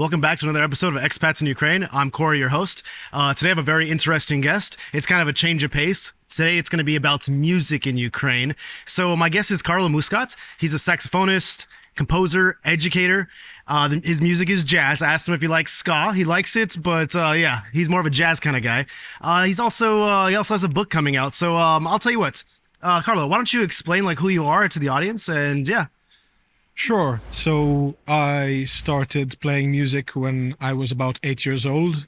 Welcome back to another episode of Expats in Ukraine. I'm Corey, your host. Today I have a very interesting guest. It's kind of a change of pace. Today it's going to be about music in Ukraine. So my guest is Carlo Muscat. He's a saxophonist, composer, educator. His music is jazz. I asked him if he likes ska. He likes it, but yeah, he's more of a jazz kind of guy. He also has a book coming out. So I'll tell you what, Carlo, why don't you explain like who you are to the audience? And yeah. Sure. So I started playing music when I was about 8 years old.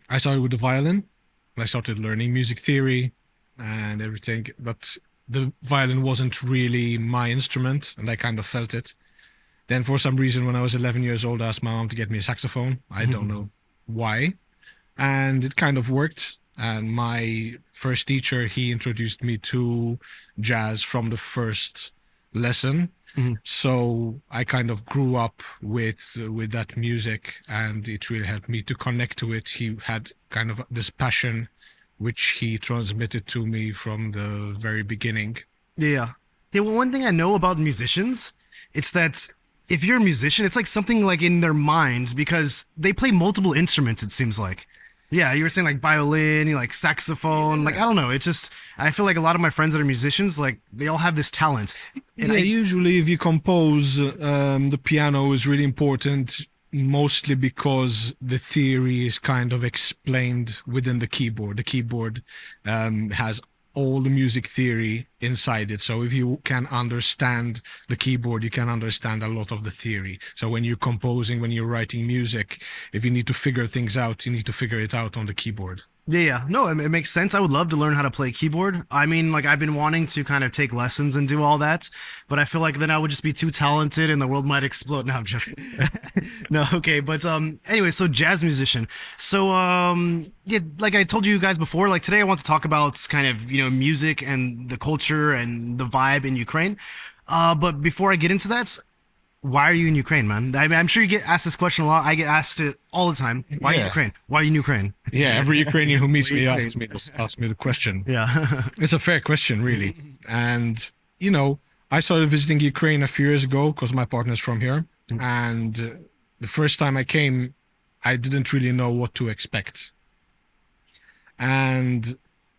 I started with the violin. I started learning music theory and everything, but the violin wasn't really my instrument, and I kind of felt it. Then for some reason, when I was 11 years old, I asked my mom to get me a saxophone. I don't know why. And it kind of worked. And my first teacher, he introduced me to jazz from the first lesson. So I kind of grew up with that music, and it really helped me to connect to it. He had kind of this passion, which he transmitted to me from the very beginning. Yeah. Yeah, well, one thing I know about musicians, it's that if you're a musician, it's like something like in their minds because they play multiple instruments, it seems like. Yeah, you were saying like violin, like saxophone, like I don't know. It just I feel like a lot of my friends that are musicians, like they all have this talent. And Usually if you compose, the piano is really important, mostly because the theory is kind of explained within the keyboard. The keyboard has all the music theory inside it. So if you can understand the keyboard, you can understand a lot of the theory. So when you're composing, when you're writing music, if you need to figure things out, you need to figure it out on the keyboard. Yeah. No, it makes sense. I would love to learn how to play keyboard. I mean, like I've been wanting to kind of take lessons and do all that, but I feel like then I would just be too talented and the world might explode. No, I'm joking. No, okay. But anyway, so jazz musician. So yeah, like I told you guys before, like today I want to talk about kind of, music and the culture and the vibe in Ukraine. But before I get into that, why are you in Ukraine, man? I mean, I'm sure you get asked this question a lot. I get asked it all the time. Why are you in Ukraine? Why are you in Ukraine? Yeah, every Ukrainian who meets me asks me the question. Yeah. It's a fair question, really. And, I started visiting Ukraine a few years ago because my partner's from here. And the first time I came, I didn't really know what to expect. And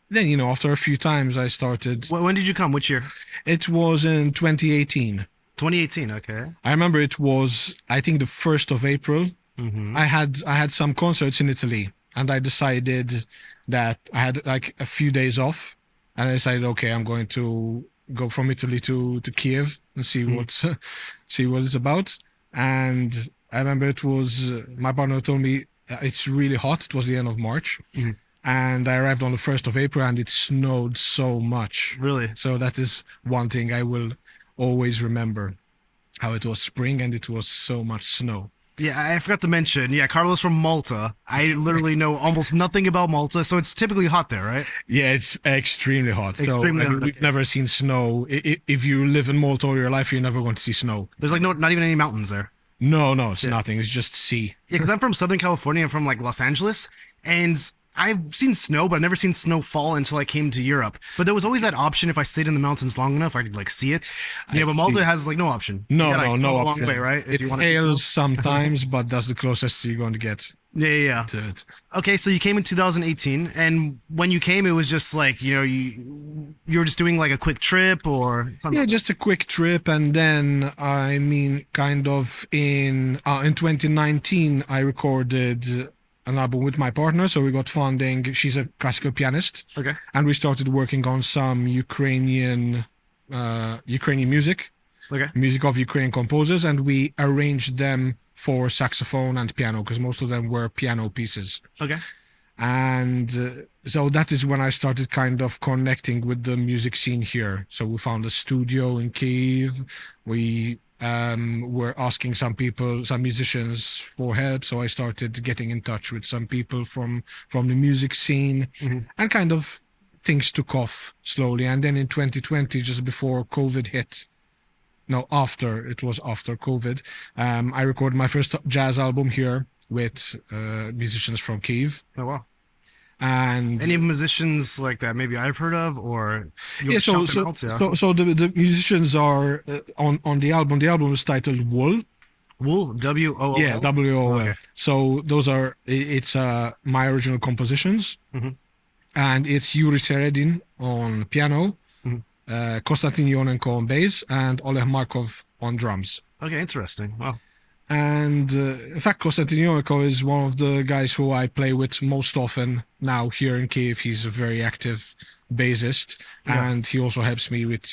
then, after a few times, I started... When did you come? Which year? It was in 2018. 2018, okay. I remember it was, I think, the 1st of April. I had some concerts in Italy, and I decided that I had like a few days off, and I decided, okay, I'm going to go from Italy to Kyiv and see what it's about. And I remember it was, my partner told me it's really hot. It was the end of March. And I arrived on the 1st of April, and it snowed so much. Really? So that is one thing I will always remember, how it was spring and it was so much snow. Yeah, I forgot to mention, Carlo's from Malta. I literally know almost nothing about Malta, so it's typically hot there, right? Yeah, it's extremely hot. Extremely hot. We've never seen snow. If you live in Malta all your life, you're never going to see snow. There's like not even any mountains there. No, it's nothing. It's just sea. Yeah, because I'm from Southern California. I'm from like Los Angeles, and I've seen snow, but I've never seen snow fall until I came to Europe. But there was always that option if I stayed in the mountains long enough, I could like see it. But Malta has like no option. No option. option. Way, right? It hails sometimes, but that's the closest you're going to get. Yeah. To it. Okay, so you came in 2018, and when you came, it was just like you were just doing like a quick trip or something. Yeah, just a quick trip, and then kind of in 2019, I recorded an album with my partner, so we got funding. She's a classical pianist. Okay. And we started working on some Ukrainian music. Okay. Music of Ukrainian composers, and we arranged them for saxophone and piano because most of them were piano pieces. Okay. And so that is when I started kind of connecting with the music scene here. So we found a studio in Kyiv. We were asking some musicians for help. So I started getting in touch with some people from the music scene, and kind of things took off slowly. And then in 2020, just before COVID hit, it was after COVID, I recorded my first jazz album here with musicians from Kyiv. Oh, wow. And any musicians like that maybe I've heard of, or so the musicians are on the album. The album is titled Wool, Wool, W-O-O-L? Yeah, WOL. Okay. So those are it's my original compositions, Mhm. and it's Yuri Seredin on piano, Mhm. Konstantin Ionenko on bass, and Oleg Markov on drums. Okay, interesting. Wow. And in fact, Konstantin Ionenko is one of the guys who I play with most often now here in Kyiv. He's a very active bassist, Yeah. and he also helps me with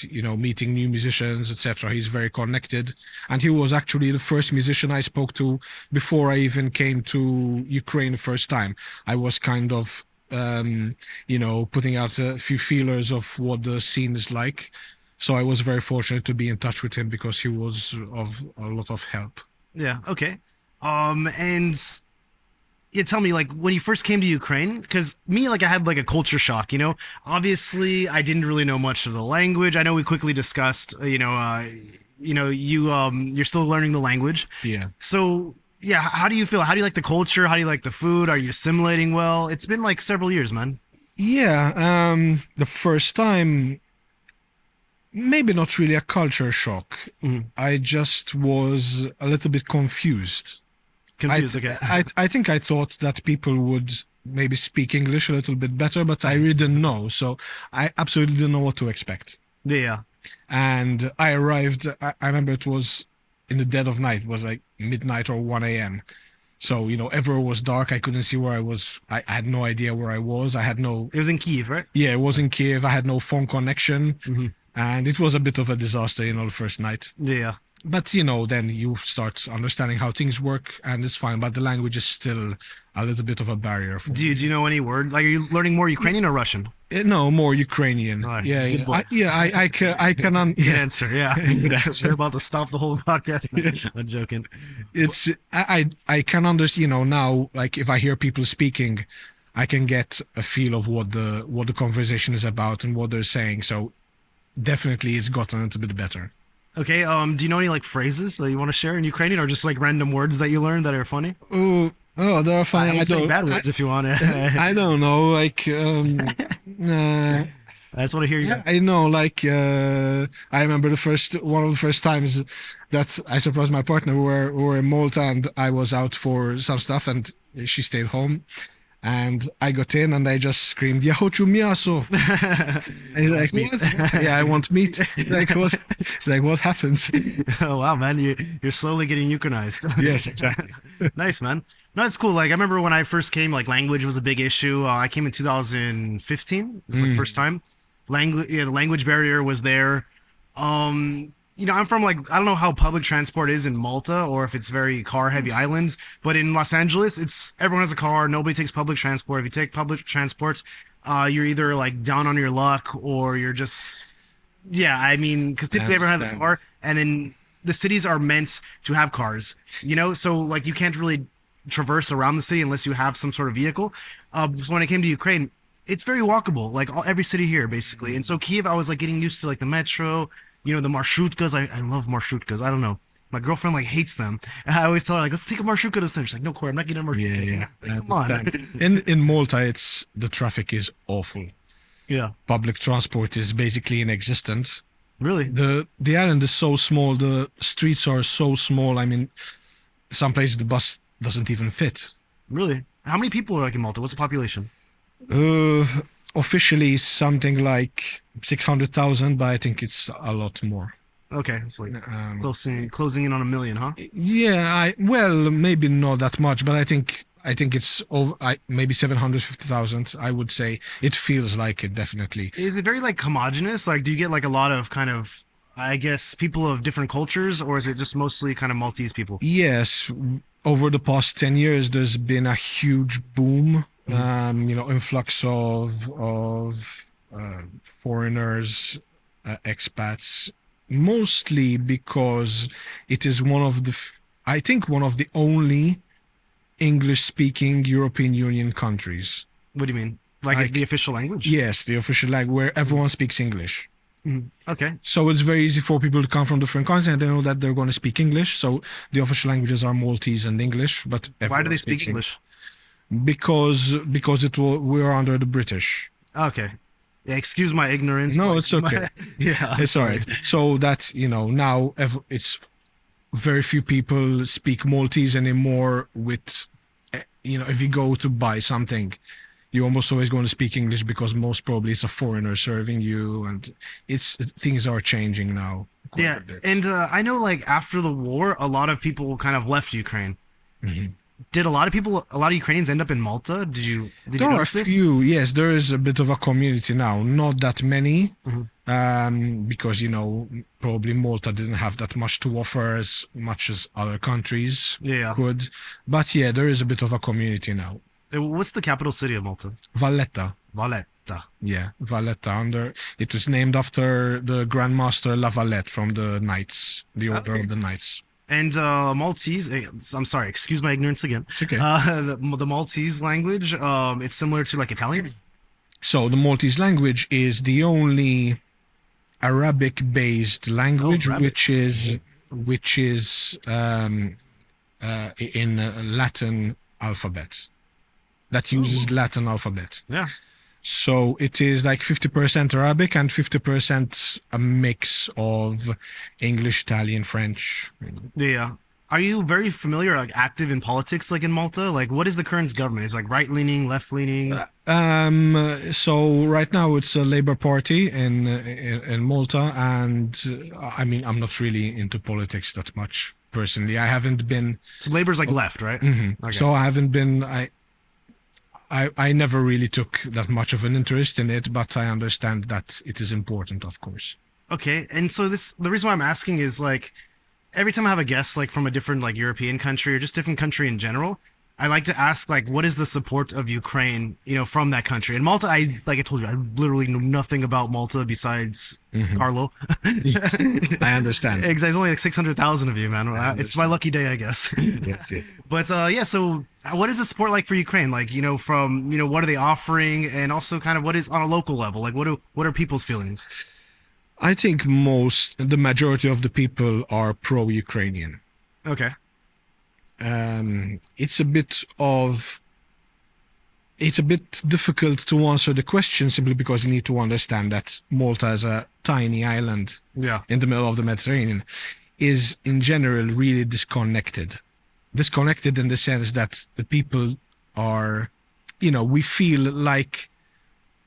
meeting new musicians, etc. He's very connected, and he was actually the first musician I spoke to before I even came to Ukraine the first time. I was kind of putting out a few feelers of what the scene is like. So I was very fortunate to be in touch with him because he was of a lot of help. Yeah. Okay. And yeah, tell me, like, when you first came to Ukraine, because me, like, I had like a culture shock. Obviously, I didn't really know much of the language. I know we quickly discussed, you're still learning the language. Yeah. So yeah, how do you feel? How do you like the culture? How do you like the food? Are you assimilating well? It's been like several years, man. Yeah, the first time, maybe not really a culture shock. Mhm. I just was a little bit confused. Confused. Okay. I think I thought that people would maybe speak English a little bit better, but I really didn't know. So I absolutely didn't know what to expect. Yeah. And I arrived, I remember it was in the dead of night, it was like midnight or 1 a.m. So, everywhere was dark. I couldn't see where I was. I had no idea where I was. I had no, It was in Kyiv, right? yeah, it was in Kiev. I had no phone connection. Mhm. And it was a bit of a disaster, the first night. Yeah. But, then you start understanding how things work and it's fine. But the language is still a little bit of a barrier for me. Do you know any word? Like, are you learning more Ukrainian or Russian? No, more Ukrainian. Right, Yeah, good boy. I can Good yeah. answer. Yeah. Good answer. We're about to stop the whole podcast. I'm joking. It's I can understand, now, like if I hear people speaking, I can get a feel of what the conversation is about and what they're saying. So definitely it's gotten a little bit better. Okay. Do you know any like phrases that you want to share in Ukrainian, or just like random words that you learned that are funny? Oh, there are funny. I say bad words if you want to. I don't know, like I just want to hear you. yeah, I know, like I remember one of the first times that I surprised my partner. We were in Malta and I was out for some stuff and she stayed home. And I got in and I just screamed, "Я хочу мясо." And he's like, "What?" Yeah, I want meat. What happened? Oh wow, man, you're slowly getting Ukrainized. Yes, exactly. Nice, man. No, it's cool. Like I remember when I first came, like language was a big issue. I came in 2015. This is the first time. The language barrier was there. I'm from like, I don't know how public transport is in Malta or if it's very car heavy island, but in Los Angeles, everyone has a car. Nobody takes public transport. If you take public transport, you're either like down on your luck or you're just, yeah, I mean, because typically everyone has a car, and then the cities are meant to have cars, so like you can't really traverse around the city unless you have some sort of vehicle. So when I came to Ukraine, it's very walkable, like every city here basically. And so Kyiv, I was like getting used to like the metro, the marshutkas. I love marshutkas. I don't know. My girlfriend like hates them. And I always tell her like, let's take a marshutka to center. She's like, no, Corey, I'm not getting a marshutka. Yeah. Like, come on. In Malta, the traffic is awful. Yeah. Public transport is basically inexistent. Really? The island is so small. The streets are so small. I mean, some places the bus doesn't even fit. Really? How many people are like in Malta? What's the population? Officially something like 600,000, but I think it's a lot more. Okay, it's like closing in on 1 million, huh? Yeah, well, maybe not that much, but I think it's over, maybe 750,000. I would say it feels like it, definitely. Is it very like homogenous? Like, do you get like a lot of kind of, I guess, people of different cultures, or is it just mostly kind of Maltese people? Yes, over the past 10 years, there's been a huge boom. Influx of foreigners, expats, mostly because it is I think one of the only English-speaking European Union countries. What do you mean? Like the official language? Yes, the official language where everyone speaks English. Okay. So it's very easy for people to come from different countries and they know that they're going to speak English. So the official languages are Maltese and English. But why do they speak English? Because we are under the British. Okay. Yeah, excuse my ignorance. No, it's okay. Yeah, it's all right. So that now it's very few people speak Maltese anymore with, if you go to buy something, you're almost always going to speak English because most probably it's a foreigner serving you, and things are changing now. Yeah, and I know like after the war, a lot of people kind of left Ukraine. Did a lot of Ukrainians end up in Malta? Did you There are a notice this? few, yes. There is a bit of a community now, not that many, because probably Malta didn't have that much to offer as much as other countries Yeah. could. But yeah, there is a bit of a community now. What's the capital city of Malta? Valletta. Valletta. Yeah, Valletta. It was named after the Grandmaster La Valette from the Knights, the Order of the Knights. And Maltese, I'm sorry, excuse my ignorance again. It's okay. The Maltese language, it's similar to like Italian. So the Maltese language is the only Arabic-based language, Arabic. which is in Latin alphabet. That uses Latin alphabet. Yeah. So it is like 50% Arabic and 50% a mix of English, Italian, French. Yeah. Are you very familiar, like active in politics, like in Malta? Like, what is the current government? Is it like right leaning, left leaning? So right now it's a Labour Party in Malta, and I mean I'm not really into politics that much personally. I haven't been. So Labour's like left, right? Okay. So I haven't been. I never really took that much of an interest in it, but I understand that it is important, of course. Okay, and so the reason why I'm asking is like every time I have a guest like from a different like European country or just different country in general, I like to ask like what is the support of Ukraine, from that country. And Malta, like I told you, I literally know nothing about Malta besides Carlo. I understand. Exactly, there's only like 600,000 of you, man. It's my lucky day, I guess. Yes, yes. But yeah, so what is the support like for Ukraine? Like, from what are they offering, and also kind of what is on a local level? Like, what are people's feelings? I think the majority of the people are pro-Ukrainian. Okay. It's a bit difficult to answer the question simply because you need to understand that Malta is a tiny island Yeah. in the middle of the Mediterranean, is in general really disconnected. Disconnected in the sense that the people are, we feel like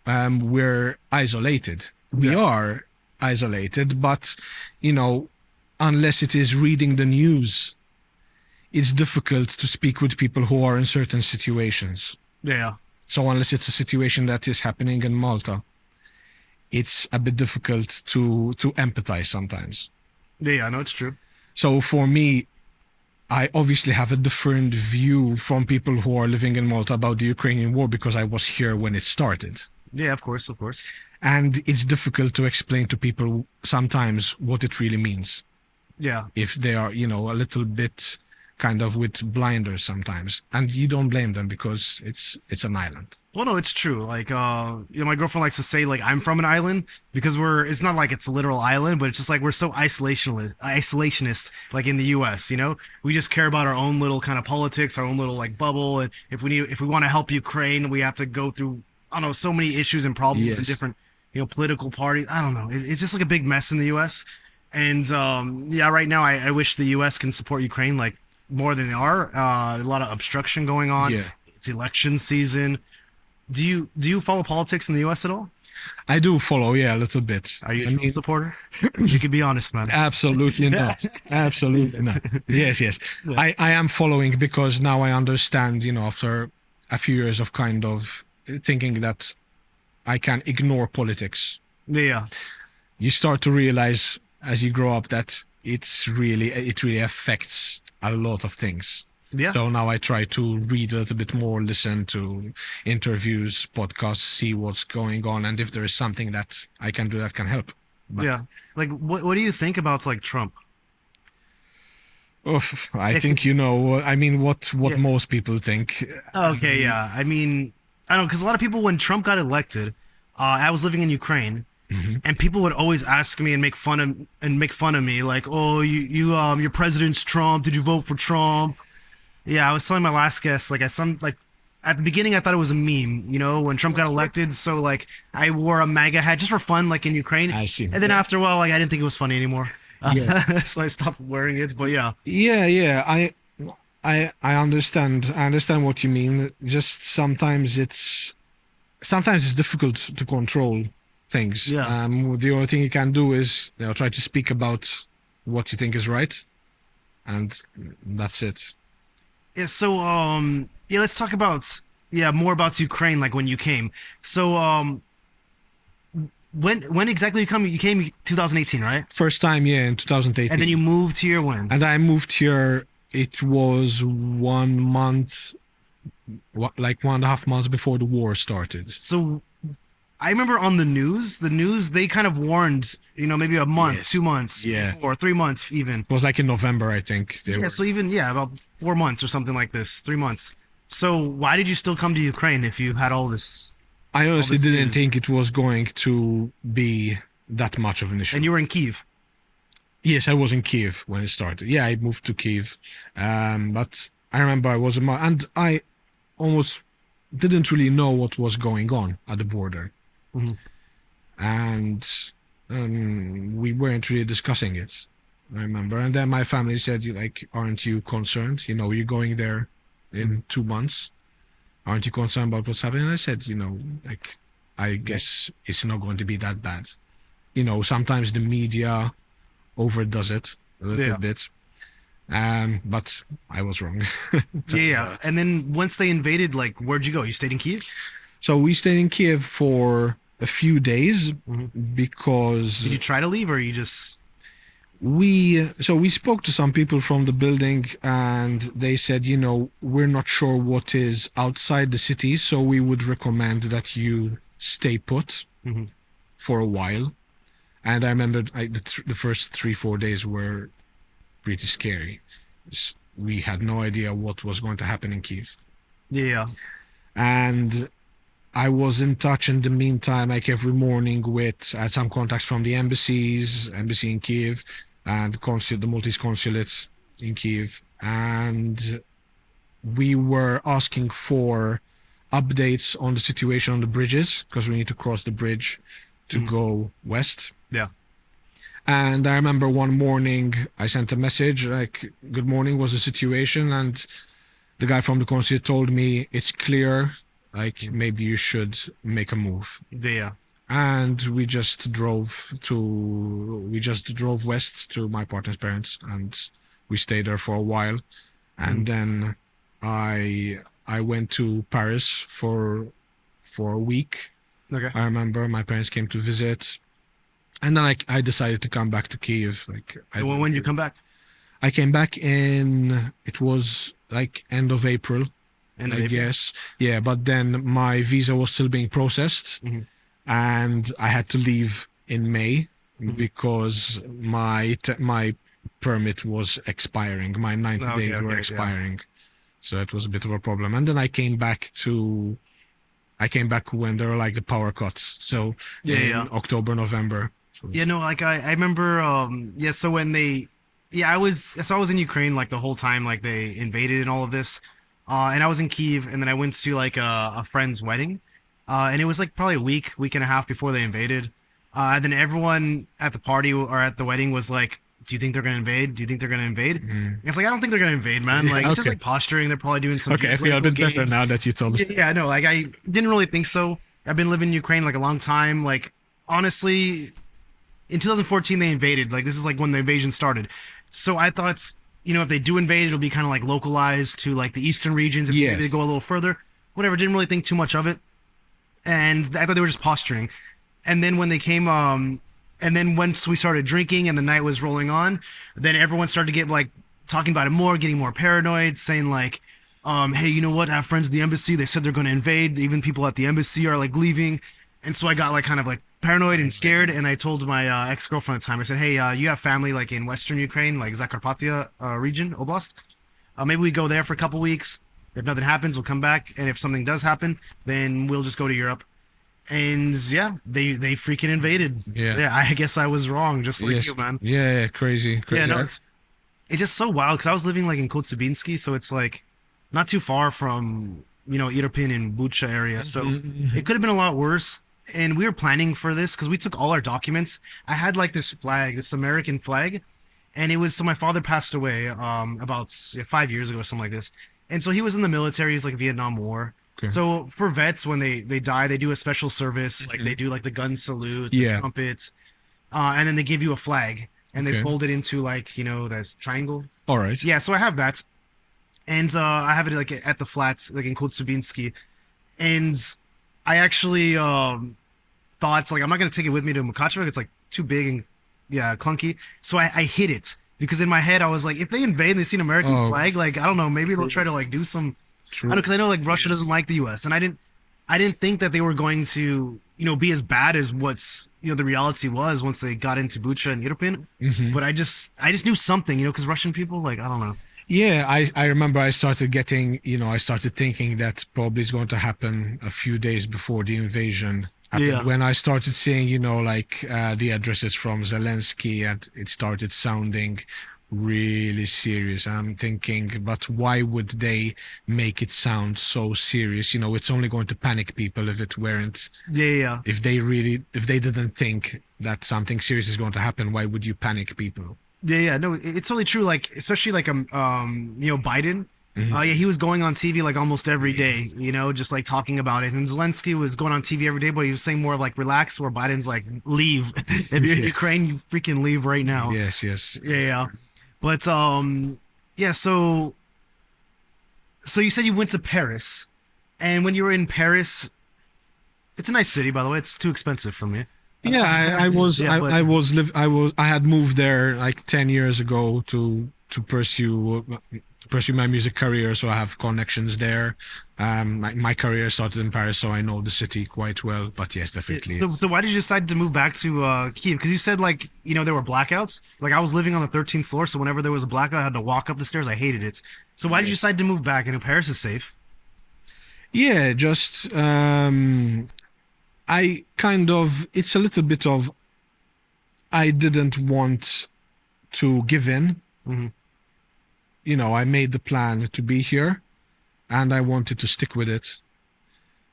we're isolated. We are isolated, but, unless it is reading the news, it's difficult to speak with people who are in certain situations. Yeah. So unless it's a situation that is happening in Malta, it's a bit difficult to empathize sometimes. Yeah, I know it's true. So for me, I obviously have a different view from people who are living in Malta about the Ukrainian war because I was here when it started. Yeah, of course, of course. And it's difficult to explain to people sometimes what it really means. Yeah. If they are, a little bit kind of with blinders sometimes. And you don't blame them because it's an island. Well, no, it's true. Like, my girlfriend likes to say, like, I'm from an island because it's not like it's a literal island, but it's just like we're so isolationist, like in the U.S., We just care about our own little kind of politics, our own little, like, bubble. And if we want to help Ukraine, we have to go through, I don't know, so many issues and problems in different, political parties. I don't know. It's just like a big mess in the U.S. And, yeah, right now I wish the U.S. can support Ukraine, like, more than they are. A lot of obstruction going on. Yeah. It's election season. Do you follow politics in the U.S. at all? I do follow, yeah, a little bit. Are you a Trump supporter? You can be honest, man. Absolutely not. Absolutely not. Yes, yes. Yeah. I am following because now I understand, after a few years of kind of thinking that I can ignore politics. Yeah. You start to realize as you grow up that it really affects a lot of things. Yeah. So now I try to read a little bit more, listen to interviews, podcasts, see what's going on, and if there is something that I can do that can help. But, yeah. Like, what do you think about like Trump? I think what most people think. Okay, yeah. I mean, I don't know, because a lot of people, when Trump got elected, I was living in Ukraine. And people would always ask me and make fun of me, like, "Oh, your president's Trump. Did you vote for Trump?" Yeah, I was telling my last guest, like, at the beginning, I thought it was a meme, when Trump got elected. So, like, I wore a MAGA hat just for fun, like in Ukraine. I see. And then after a while, like, I didn't think it was funny anymore. Yes. So I stopped wearing it. But yeah, Yeah. I understand. I understand what you mean. Just sometimes it's difficult to control things. yeah, The only thing you can do is try to speak about what you think is right, and that's it. yeah. So yeah, let's talk about more about Ukraine, like when you came. So when exactly you come? You came 2018, right? First time, yeah, in And then 2018, you moved here when? and I moved here. It was 1 month, like 1.5 months before the war started. So I remember on the news they kind of warned, maybe a month, Yes. 2 months, Yeah. or 3 months even. It was like in November, I think. They Yeah, were. so even about 4 months or something like this, 3 months. So why did you still come to Ukraine if you had all this? I honestly this didn't news. think it was going to be that much of an issue. And you were in Kyiv. Yes, I was in Kyiv when it started. Yeah, I moved to Kyiv. But I remember I was and I almost didn't really know what was going on at the border. Mhm. And we weren't really discussing it. I remember. And then my family said, like, aren't you concerned? You're going there in 2 months. Aren't you concerned about what's happening? And I said, like, I guess it's not going to be that bad. Sometimes the media overdoes it a little Yeah. bit. But I was wrong. Yeah. And then once they invaded, like, where'd you go? You stayed in Kyiv? So we stayed in Kiev for a few days because Did you try to leave, or you just? we spoke to some people from the building, and they said, we're not sure what is outside the city, so we would recommend that you stay put Mhm. for a while. And I remember the first 3-4 days were pretty scary. We had no idea what was going to happen in Kiev. Yeah. And I was in touch in the meantime, like every morning, with some contacts from the embassy in Kiev, and the Maltese consulate in Kiev, and we were asking for updates on the situation on the bridges, because we need to cross the bridge to go west. Yeah. And I remember one morning I sent a message like, "Good morning, what's the situation?" And the guy from the consulate told me, "It's clear, like maybe you should make a move." Yeah. And we just drove west to my partner's parents, and we stayed there for a while. And then I went to Paris for a week. Okay. I remember my parents came to visit, and then I decided to come back to Kyiv. When did you come back? I came back it was like end of April, End of I April? guess. Yeah, but then my visa was still being processed, and I had to leave in May because my permit was expiring. My 90 Okay, days were okay, yeah. expiring, so it was a bit of a problem. And then I came back when there were like the power cuts. So in October, November. So Yeah, no, like I remember so when I was in Ukraine like the whole time, like they invaded and all of this. And I was in Kyiv, and then I went to like a friend's wedding. And it was like probably a week and a half before they invaded. And then everyone at the party or at the wedding was like, "Do you think they're gonna invade? Do you think they're gonna invade?" And it's like, I don't think they're gonna invade, man. Like it's just okay. like posturing. They're probably doing some okay, I feel a bit better games. now that you told us. Yeah, no, like I didn't really think so. I've been living in Ukraine like a long time. Like honestly, in 2014 they invaded. Like this is like when the invasion started. So I thought, if they do invade, it'll be kind of like localized to like the eastern regions. If Yes. maybe they go a little further, whatever. Didn't really think too much of it, and I thought they were just posturing. And then when they came, and then once we started drinking and the night was rolling on, then everyone started to get like talking about it more, getting more paranoid, saying like, "Hey, you know what? I have friends at the embassy. They said they're going to invade. Even people at the embassy are like leaving." And so I got like kind of like paranoid and scared, and I told my ex-girlfriend at the time, I said, "Hey, you have family like in Western Ukraine, like Zakarpattia region, Oblast. Maybe we go there for a couple weeks. If nothing happens, we'll come back, and if something does happen, then we'll just go to Europe." And yeah, they freaking invaded. Yeah. I guess I was wrong, just like Yes. you, man. Yeah, crazy. Yeah, no, it's just so wild because I was living like in Kotsibinsky, so it's like not too far from Irpin and Bucha area, so it could have been a lot worse. And we were planning for this because we took all our documents. I had like this flag, this American flag, And it was so my father passed away about 5 years ago, something like this. And so he was in the military. He's like Vietnam War. Okay. So for vets, when they die, they do a special service. Like they do like the gun salute, the Yeah. trumpet, and then they give you a flag and they Okay. fold it into like that triangle. All right. Yeah, so I have that, and I have it like at the flats, like in Kotzebinski, and I actually thought like I'm not gonna take it with me to Mukachevik. It's like too big and yeah, clunky. So I hid it because in my head I was like, if they invade and they see an American Oh. flag, like I don't know, maybe they'll try to like do some. I True. don't know because I know like Russia doesn't like the U.S. and I didn't think that they were going to be as bad as what's the reality was once they got into Bucha and Irpin. But I just knew something because Russian people like I don't know. Yeah, I remember I started getting, I started thinking that probably is going to happen a few days before the invasion happened. Yeah. When I started seeing, like the addresses from Zelensky, and it started sounding really serious. I'm thinking, but why would they make it sound so serious? It's only going to panic people if it weren't. Yeah. If they didn't think that something serious is going to happen, why would you panic people? Yeah, no, it's totally true. Like, especially like Biden. Yeah, he was going on TV like almost every day, just like talking about it. And Zelensky was going on TV every day, but he was saying more like relax. Where Biden's like, leave. If you're in Yes. Ukraine, you freaking leave right now. Yes, yes. Yeah. But yeah. So you said you went to Paris, and when you were in Paris, it's a nice city, by the way. It's too expensive for me. Yeah, I was Yeah, but- I had moved there like 10 years ago to pursue my music career, so I have connections there. My career started in Paris, so I know the city quite well. But yes, definitely. So why did you decide to move back to Kyiv? Because you said like there were blackouts. Like I was living on the 13th floor, so whenever there was a blackout, I had to walk up the stairs. I hated it. So why did you decide to move back? Paris is safe. Yeah, just I kind of it's a little bit of I didn't want to give in. Mhm. I made the plan to be here, and I wanted to stick with it.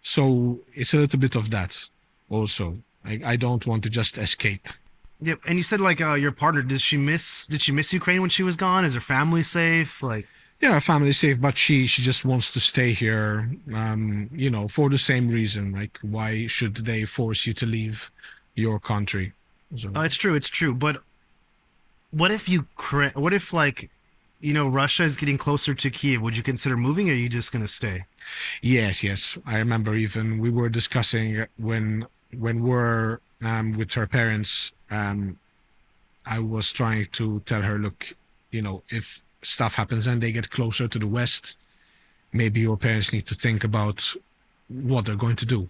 So it's a little bit of that also. I don't want to just escape. Yep. And you said like your partner, did she miss Ukraine when she was gone? Is her family safe? Like Yeah, her family's safe, but she just wants to stay here, for the same reason. Like, why should they force you to leave your country? So, it's true. But what if what if like Russia is getting closer to Kyiv? Would you consider moving, or are you just gonna stay? yes. I remember even we were discussing when we're with her parents. I was trying to tell her, look, if stuff happens and they get closer to the west, maybe your parents need to think about what they're going to do.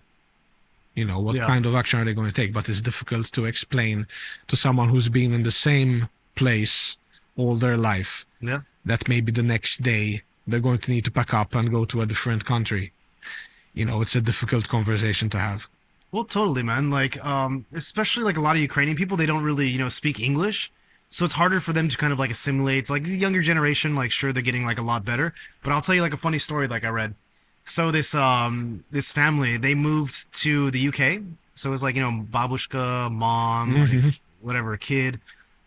What Yeah. kind of action are they going to take? But it's difficult to explain to someone who's been in the same place all their life Yeah. that maybe the next day they're going to need to pack up and go to a different country. It's a difficult conversation to have. Well, totally, man. Like, especially like a lot of Ukrainian people, they don't really, speak English. So it's harder for them to kind of like assimilate. It's like the younger generation, like sure they're getting like a lot better. But I'll tell you like a funny story like I read. So this family, they moved to the UK. So it was like, babushka, mom, like, whatever, kid.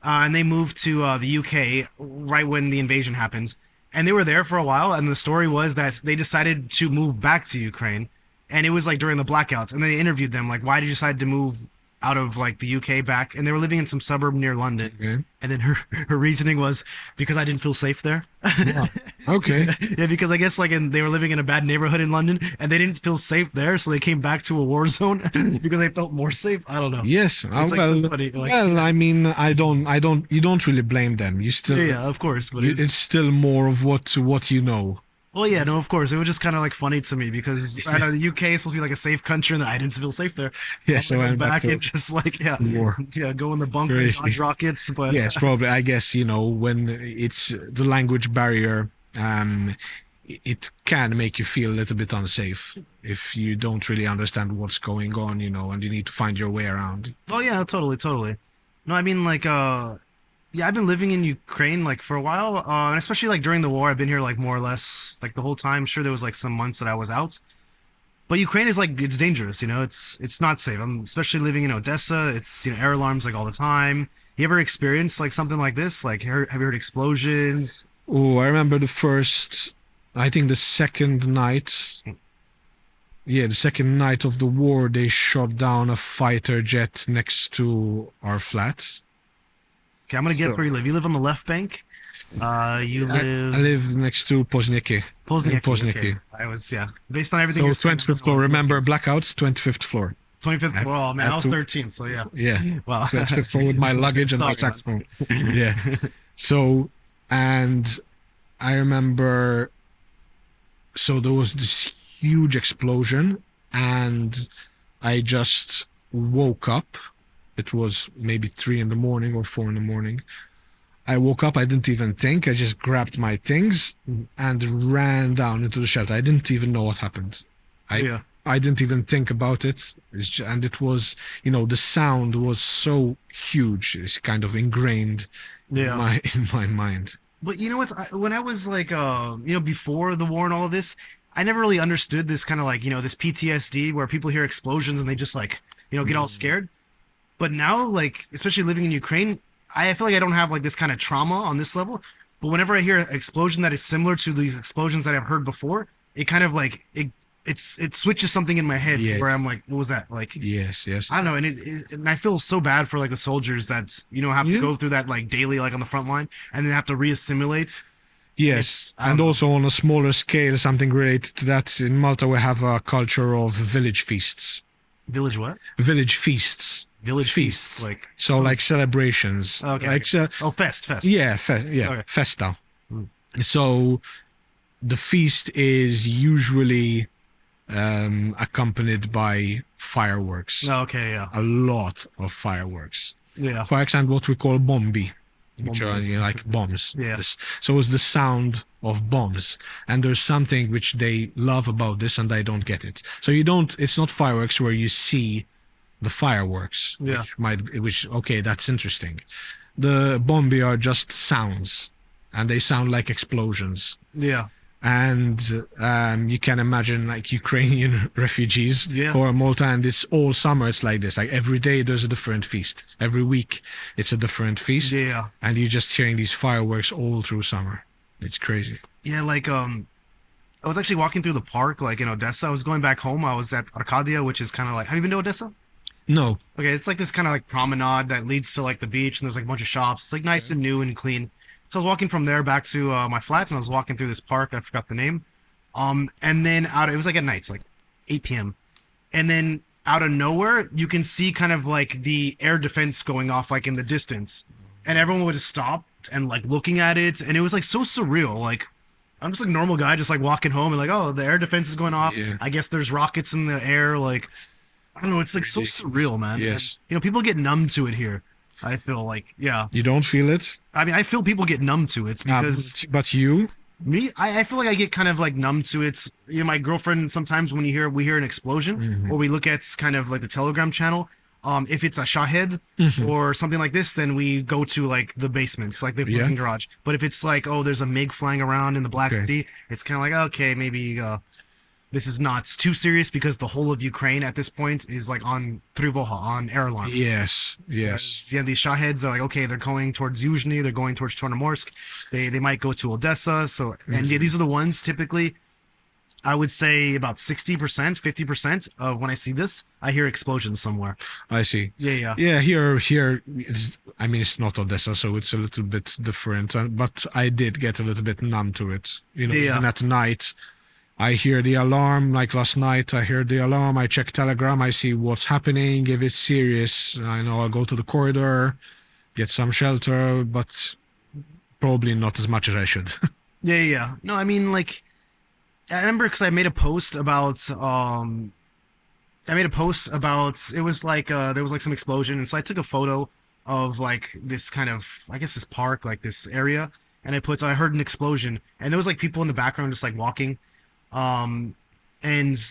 And they moved to the UK right when the invasion happened. And they were there for a while. And the story was that they decided to move back to Ukraine. And it was like during the blackouts. And they interviewed them, like, why did you decide to move out of like the UK back? And they were living in some suburb near London. Okay. And then her reasoning was because I didn't feel safe there. Okay. Yeah, because I guess like they were living in a bad neighborhood in London and they didn't feel safe there, so they came back to a war zone because they felt more safe. I don't know. Yes. It's like somebody, like- I mean, you don't really blame them. You still, Yeah, of course, but it's still more of what you know. well, yeah, no, of course. It was just kind of like funny to me because I know the UK is supposed to be like a safe country and I didn't feel safe there. Yeah, so I I went went back back to and just like war. go in the bunker and Crazy. dodge rockets. But Yes, probably. I guess, when it's the language barrier, it can make you feel a little bit unsafe if you don't really understand what's going on, and you need to find your way around. oh yeah, totally. No, I mean like yeah, I've been living in Ukraine like for a while, and especially like during the war, I've been here like more or less like the whole time. Sure, there was like some months that I was out, but Ukraine is like it's dangerous. It's not safe. I'm especially living in Odessa. It's air alarms like all the time. You ever experienced like something like this? Like, have you heard explosions? Oh, I remember the first, I think the second night. Yeah, the second night of the war, they shot down a fighter jet next to our flat. Okay, I'm gonna guess So- where you live. You live on the left bank. You live I live next to Pozniki. Pozniaki. in Pozniki. Okay. I was based on everything. So you're saying, 25th floor. Remember blackouts? 25th floor. 25th floor. Oh man, had I was to- 13, so yeah. Yeah. Wow. 25th floor with my luggage and my Sorry, saxophone. Yeah. So, and I remember, so there was this huge explosion, and I just woke up. It was maybe 3 in the morning or 4 in the morning. I woke up, I didn't even think. I just grabbed my things and ran down into the shelter. I didn't even know what happened. Yeah. I didn't even think about it. And it was, the sound was so huge. It's kind of ingrained Yeah. in my mind. But you know what? When I was like, before the war and all of this, I never really understood this kind of like, this PTSD where people hear explosions and they just like, get all scared. But now, like, especially living in Ukraine, I feel like I don't have like this kind of trauma on this level. But whenever I hear an explosion that is similar to these explosions that I've heard before, it kind of like it switches something in my head Yeah. where I'm like, what was that? Like, Yes, yes. I don't know, and I feel so bad for like the soldiers that have to Yeah. go through that like daily, like on the front line, and then have to reassimilate. Yes, I don't and know. also on a smaller scale, something related to that. In Malta, we have a culture of village feasts. Village what? Village feasts. Village feasts, like So like celebrations. okay. Like Fest. yeah, Okay. festa. So the feast is usually accompanied by fireworks. Okay, yeah, A lot of fireworks. yeah, For example, what we call bombi, which are Bombi. like bombs. Yeah. So it's the sound of bombs, and there's something which they love about this, and I don't get it. So you don't. It's not fireworks where you see the fireworks, Yeah. which okay, that's interesting. The bombi are just sounds, and they sound like explosions. yeah, And you can imagine like Ukrainian refugees Yeah. or Malta, and it's all summer. It's like this. Like every day there's a different feast. Every week it's a different feast. yeah, And you're just hearing these fireworks all through summer. It's crazy. yeah. Like I was actually walking through the park, like in Odessa. I was going back home. I was at Arcadia, which is kind of like. Have you been to Odessa? No. Okay, it's like this kind of like promenade that leads to like the beach, and there's like a bunch of shops. It's like nice and new and clean. So I was walking from there back to my flats, and I was walking through this park. I forgot the name. And then it was like at night, it's like 8 p.m. And then out of nowhere, you can see kind of like the air defense going off like in the distance, and everyone would just stop and like looking at it, and it was like so surreal. Like I'm just like a normal guy, just like walking home, and like, oh, the air defense is going off. Yeah. I guess there's rockets in the air. Like I don't know, it's like so surreal, man. Yes. And, people get numb to it here. I feel like, yeah. You don't feel it? I mean, I feel people get numb to it because But you? me, I feel like I get kind of like numb to it. My girlfriend, sometimes when we hear an explosion, or we look at kind of like the Telegram channel, if it's a shahed or something like this, then we go to like the basements, like the Yeah. parking garage. But if it's like, oh, there's a MiG flying around in the Black Okay. Sea, it's kind of like, okay, maybe this is not too serious because the whole of Ukraine at this point is like on Trivoha, on air alarm. Yes. Yes. Yeah, these Shaheds, they're like, okay, they're going towards Yuzhny, they're going towards Chornomorsk, they might go to Odessa. So, and yeah, these are the ones typically, I would say about 60%, 50% of when I see this, I hear explosions somewhere. I see. Yeah. Yeah, here, I mean, it's not Odessa, so it's a little bit different. But I did get a little bit numb to it. Yeah. Even at night, I hear the alarm. Like last night, I heard the alarm. I check Telegram. I see what's happening. If it's serious, I know I'll go to the corridor, get some shelter, but probably not as much as I should. Yeah. No, I mean, like, I remember because I made a post about, it was like, there was like some explosion. And so I took a photo of like this kind of, I guess this park, like this area. And I heard an explosion, and there was like people in the background just like walking. And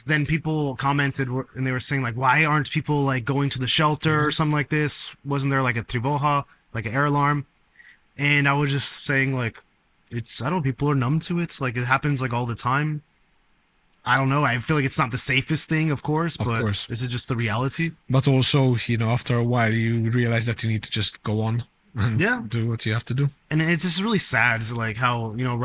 then people commented and they were saying like, why aren't people like going to the shelter or something like this? Wasn't there like a trivoha, like an air alarm? And I was just saying like, I don't know, people are numb to it. Like it happens like all the time. I don't know. I feel like it's not the safest thing, of course, but course. this is just the reality. But also, after a while, you realize that you need to just go on. and Yeah. do what you have to do. And it's just really sad, like how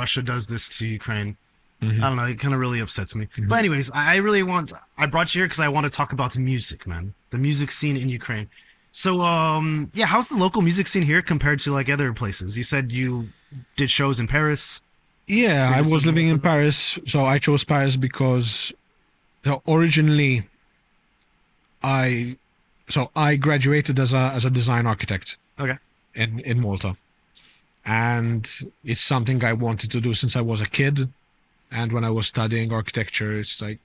Russia does this to Ukraine. I don't know. It kind of really upsets me. But anyways, I brought you here because I want to talk about music, man. The music scene in Ukraine. So, yeah, how's the local music scene here compared to like other places? You said you did shows in Paris. Yeah, So I this was is living in Malta? Paris, so I chose Paris because originally I graduated as a design architect Okay. in Malta, and it's something I wanted to do since I was a kid. And when I was studying architecture, it's like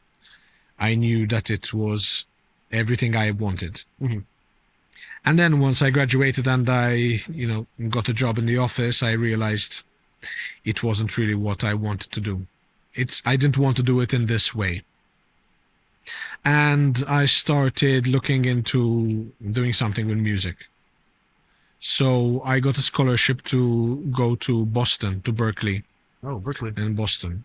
I knew that it was everything I wanted. Mhm. And then once I graduated and I, got a job in the office, I realized it wasn't really what I wanted to do. I didn't want to do it in this way. And I started looking into doing something with music. So I got a scholarship to go to Boston, to Berkeley Oh, Berkeley. in Boston.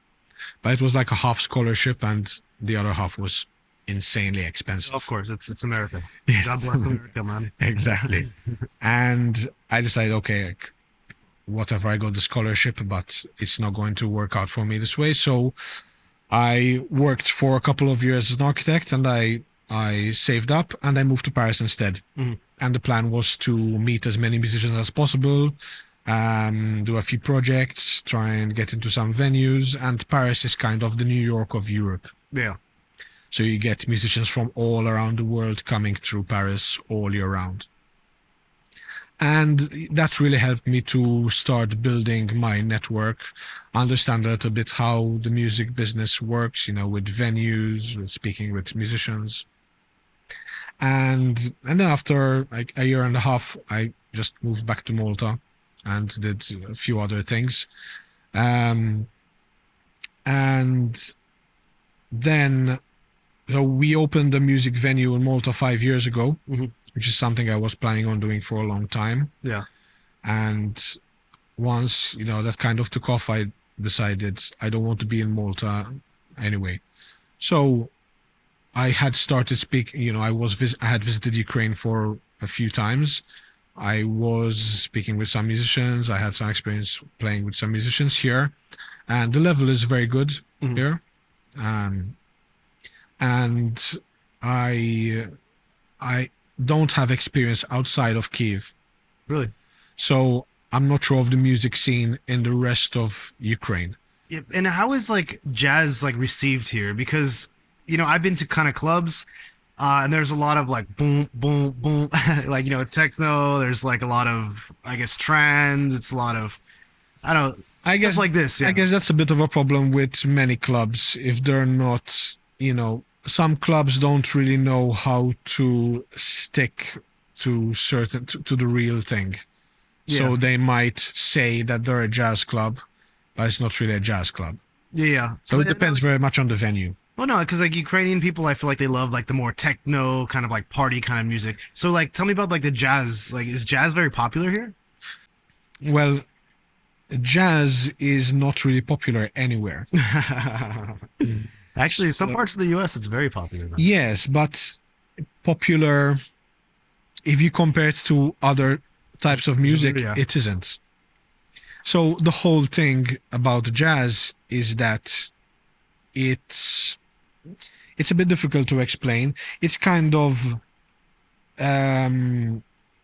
But it was like a half scholarship and the other half was insanely expensive. Of course, it's America. Yes. God bless America, man. Exactly. And I decided, okay, like, whatever, I got the scholarship, but it's not going to work out for me this way. So I worked for a couple of years as an architect and I saved up and I moved to Paris instead. And the plan was to meet as many musicians as possible, do a few projects, try and get into some venues. And Paris is kind of the New York of Europe. Yeah. So you get musicians from all around the world coming through Paris all year round. And that really helped me to start building my network, understand a little bit how the music business works, with venues, with speaking with musicians. And then after like a year and a half, I just moved back to Malta and did a few other things. And then so we opened a music venue in Malta 5 years ago, which is something I was planning on doing for a long time. Yeah. And once, that kind of took off, I decided I don't want to be in Malta anyway. So I had started speaking, I had visited Ukraine for a few times. I was speaking with some musicians. I had some experience playing with some musicians here. And the level is very good here. And I don't have experience outside of Kyiv. Really. So I'm not sure of the music scene in the rest of Ukraine. Yeah, and how is like jazz like received here? Because I've been to kind of clubs, and there's a lot of like boom, boom, boom, like techno. There's like a lot of trance. It's a lot of I guess stuff like this. Yeah. I guess that's a bit of a problem with many clubs if they're not, some clubs don't really know how to stick to to the real thing. So Yeah. they might say that they're a jazz club, but it's not really a jazz club. Yeah. So it depends very much on the venue. Well, no, because like Ukrainian people, I feel like they love like the more techno kind of like party kind of music. So like, tell me about like the jazz. Like, is jazz very popular here? Well, jazz is not really popular anywhere. Actually, in some parts of the U.S., it's very popular. Man. Yes, but popular, if you compare it to other types of music, Yeah. it isn't. So the whole thing about jazz is that it's a bit difficult to explain. It's kind of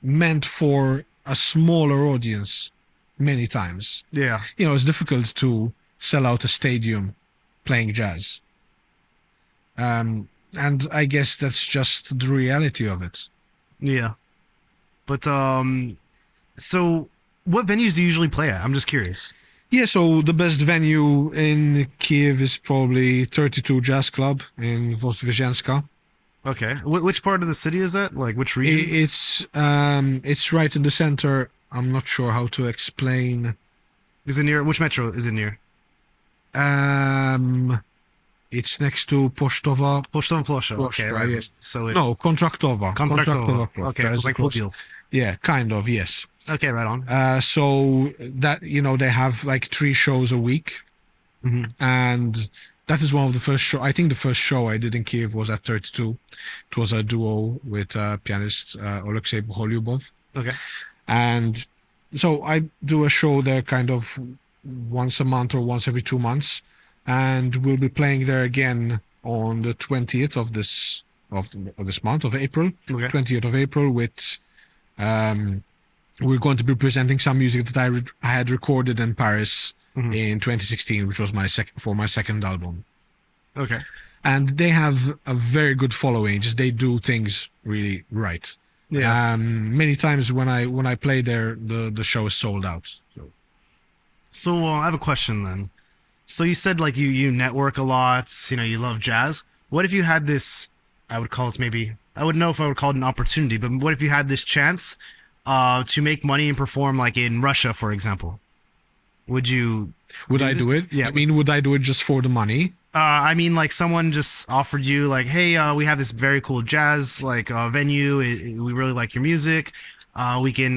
meant for a smaller audience many times. Yeah. It's difficult to sell out a stadium playing jazz. And I guess that's just the reality of it. Yeah. But so what venues do you usually play at? I'm just curious. Yeah, so the best venue in Kyiv is probably 32 Jazz Club in Vozdvizhenska. Okay. Which part of the city is that? Like which region? It's right in the center. I'm not sure how to explain. Is it near? Which metro is it near? It's next to Poshtova. Pocztova Plosha. Okay, Poczta, right. yes. So it, No, Kontraktova. Kontraktova. Plot. Okay, That it's is like close. Podil. Yeah, kind of, yes. Okay, right on. So that, they have like 3 shows a week. And that is one of the first show. I think the first show I did in Kyiv was at 32. It was a duo with pianist Alexei Boholyubov. Okay. And So I do a show there kind of once a month or once every 2 months, and we'll be playing there again on the 20th of this month of April, Okay. 20th of April. With we're going to be presenting some music that I had recorded in Paris in 2016, which was my second album. Okay. And they have a very good following. Just they do things really right. Yeah. Many times when I play there, the show is sold out. So I have a question then. So you said like you network a lot, you know, you love jazz. What if you had this, I would call it maybe, I wouldn't know if I would call it an opportunity, but what if you had this chance to make money and perform like in Russia, for example? Would you Would I this? do it? Yeah. I mean, would I do it just for the money? I mean, like someone just offered you like, hey, we have this very cool jazz like venue. We really like your music. We can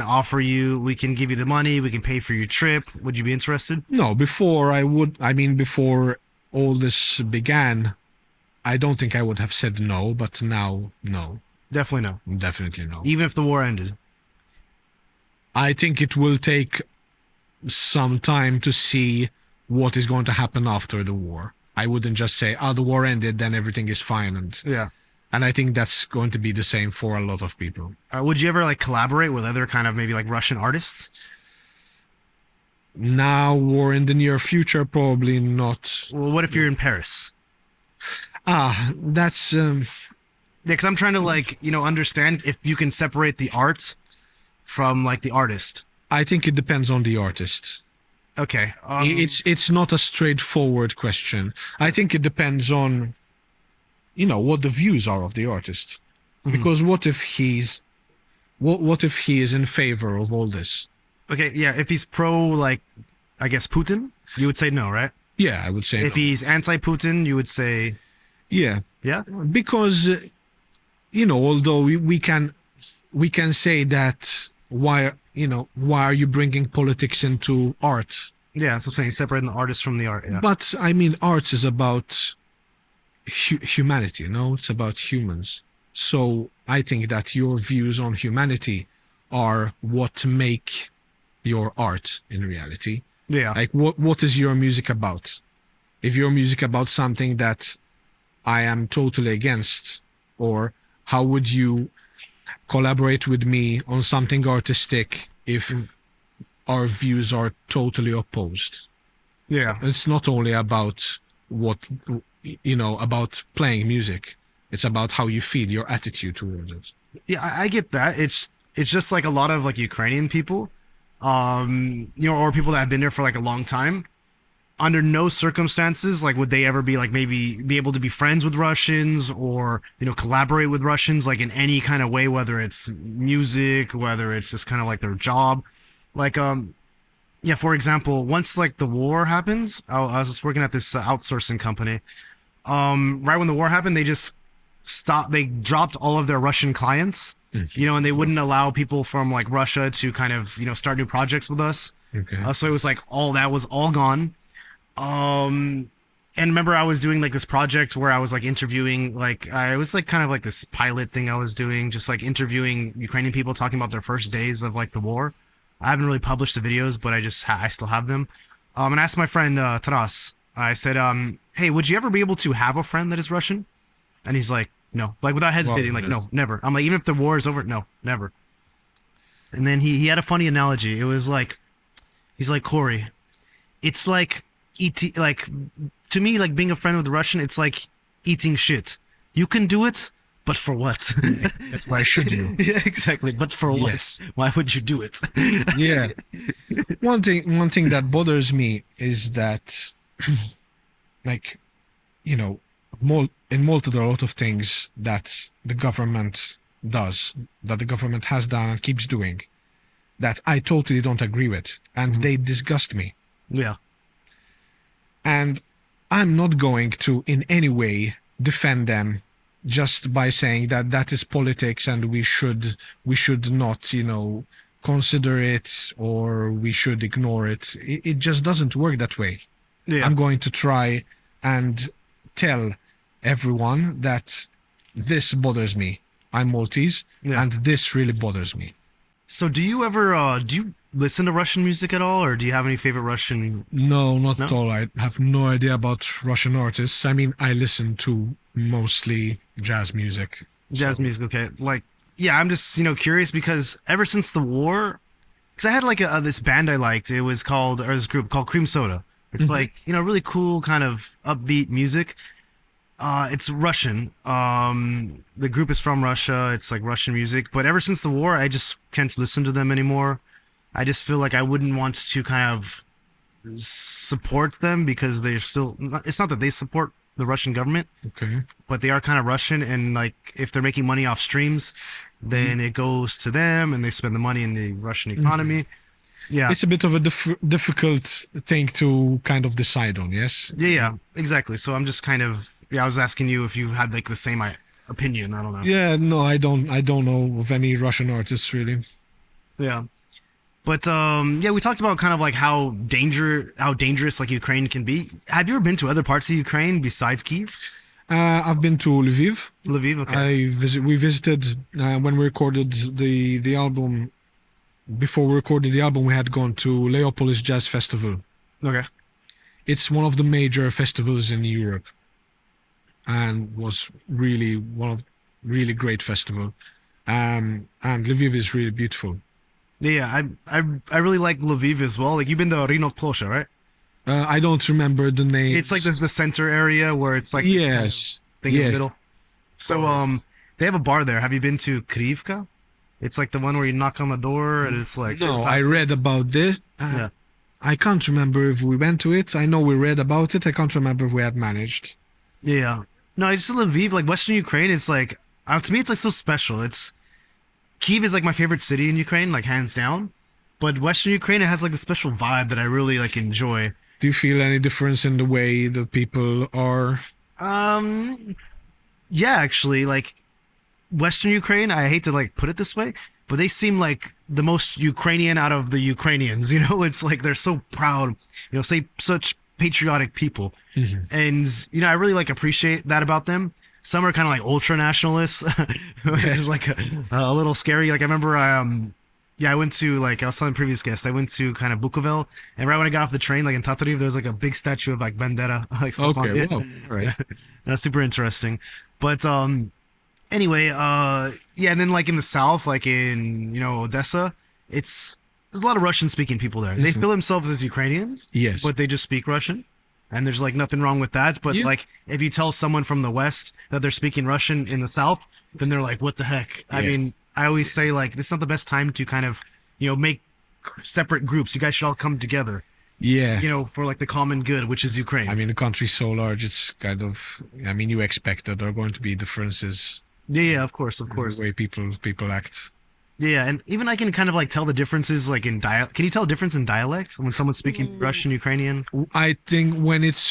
give you the money. We can pay for your trip. Would you be interested? No, before all this began, I don't think I would have said no, but now, no, Definitely no. definitely no. Even if the war ended. I think it will take some time to see what is going to happen after the war. I wouldn't just say, "Oh, the war ended, then everything is fine," Yeah. and I think that's going to be the same for a lot of people. Would you ever like collaborate with other kind of maybe like Russian artists? Now or in the near future, probably not. Well, what if you're in Paris? That's Yeah, because I'm trying to like understand if you can separate the art from like the artist. I think it depends on the artist. Okay. It's not a straightforward question. I think it depends on, what the views are of the artist. Because what if he is in favor of all this? Okay. Yeah. If he's pro like, I guess Putin, you would say no, right? Yeah, I would say If no. he's anti-Putin, you would say Yeah, yeah. because although we can say that why are you bringing politics into art? Yeah, that's what I'm saying. Separating the artist from the art. Yeah. But I mean, arts is about humanity, it's about humans. So I think that your views on humanity are what make your art in reality. Yeah. Like what is your music about? If your music about something that I am totally against, or how would you collaborate with me on something artistic if our views are totally opposed? Yeah. It's not only about about playing music. It's about how you feel, your attitude towards it. Yeah, I get that. It's just like a lot of like Ukrainian people, or people that have been there for like a long time. Under no circumstances like would they ever be like maybe be able to be friends with Russians or collaborate with Russians like in any kind of way, whether it's music, whether it's just kind of like their job. Like yeah, for example, once like the war happens, I was just working at this outsourcing company. Right when the war happened, they just they dropped all of their Russian clients, and they wouldn't allow people from like Russia to kind of start new projects with us. Okay. So it was like all that was all gone. And remember I was doing like this project where I was like interviewing, like I was like kind of like this pilot thing I was doing, just like interviewing Ukrainian people talking about their first days of like the war. I haven't really published the videos, but I still have them. And I asked my friend Taras, I said, hey, would you ever be able to have a friend that is Russian? And he's like, no, like without hesitating, like, no, never. I'm like, even if the war is over, no, never. And then he had a funny analogy. It was like, he's like, Corey, it's like like to me, like being a friend with a Russian, it's like eating shit. You can do it, but for what? Why should you? Yeah, exactly. But for Yes. what? Why would you do it? Yeah. One thing that bothers me is that, like, in Malta there are a lot of things that the government does, that the government has done and keeps doing, that I totally don't agree with, and they disgust me. Yeah. And I'm not going to in any way defend them just by saying that that is politics and we should not, consider it, or we should ignore it. It just doesn't work that way. Yeah. I'm going to try and tell everyone that this bothers me. I'm Maltese, Yeah. and this really bothers me. So do you ever listen to Russian music at all, or do you have any favorite Russian? No, not No? at all. I have no idea about Russian artists. I mean, I listen to mostly jazz music. Jazz So, music, okay. Like, yeah, I'm just, curious because ever since the war, because I had like this band I liked. It was called, or this group called Cream Soda. It's like, really cool kind of upbeat music. It's Russian. The group is from Russia. It's like Russian music. But ever since the war, I just can't listen to them anymore. I just feel like I wouldn't want to kind of support them because they're still, it's not that they support the Russian government, okay. but they are kind of Russian, and like if they're making money off streams, then it goes to them, and they spend the money in the Russian economy. Yeah, It's a bit of a difficult thing to kind of decide on, yes? yeah, exactly. So I'm just kind of, I was asking you if you had like the same opinion. I don't know. Yeah, no, I don't know of any Russian artists really. Yeah, but yeah, we talked about kind of like how dangerous like Ukraine can be. Have you ever been to other parts of Ukraine besides Kyiv? I've been to Lviv. Lviv, okay. We visited when we recorded the album. Before we recorded the album, we had gone to Leopolis Jazz Festival. Okay. It's one of the major festivals in Europe, and was really one of really great festival. And Lviv is really beautiful. Yeah, I really like Lviv as well. Like you've been to Rino Plosha, right? I don't remember the name. It's like the center area where it's like this kind of Yes, thing in the yes. middle. So they have a bar there. Have you been to Krivka? It's like the one where you knock on the door and it's like No, I read about this. yeah. I can't remember if we went to it. I know we read about it. I can't remember if we had managed. Yeah. No, I just Lviv, like Western Ukraine, is like to me it's like so special. It's Kyiv is like my favorite city in Ukraine, like hands down. But Western Ukraine, it has like a special vibe that I really like enjoy. Do you feel any difference in the way the people are? Yeah, actually, like Western Ukraine, I hate to like put it this way, but they seem like the most Ukrainian out of the Ukrainians. It's like they're so proud, say such patriotic people, and I really like appreciate that about them. Some are kind of like ultra nationalists, which is like a little scary. Like I remember, I went to like I was telling previous guests, I went to kind of Bukovel, and right when I got off the train, like in Tatariv, there was like a big statue of like Bandera, like Stepan. Okay, well, right. That's super interesting. But anyway, yeah, and then like in the south, like in Odessa, there's a lot of Russian speaking people there. They feel themselves as Ukrainians, Yes. but they just speak Russian. And there's like nothing wrong with that. But Yeah. like if you tell someone from the West that they're speaking Russian in the South, then they're like, what the heck? I Yes. mean, I always say like this is not the best time to kind of, make separate groups. You guys should all come together, Yeah. for like the common good, which is Ukraine. I mean, the country's so large, it's kind of. I mean, you expect that there are going to be differences Yeah, of course, of in course. the way people act. Yeah, and even I can kind of like tell the differences like in dialect. Can you tell a difference in dialect when someone's speaking Russian, Ukrainian? I think when it's.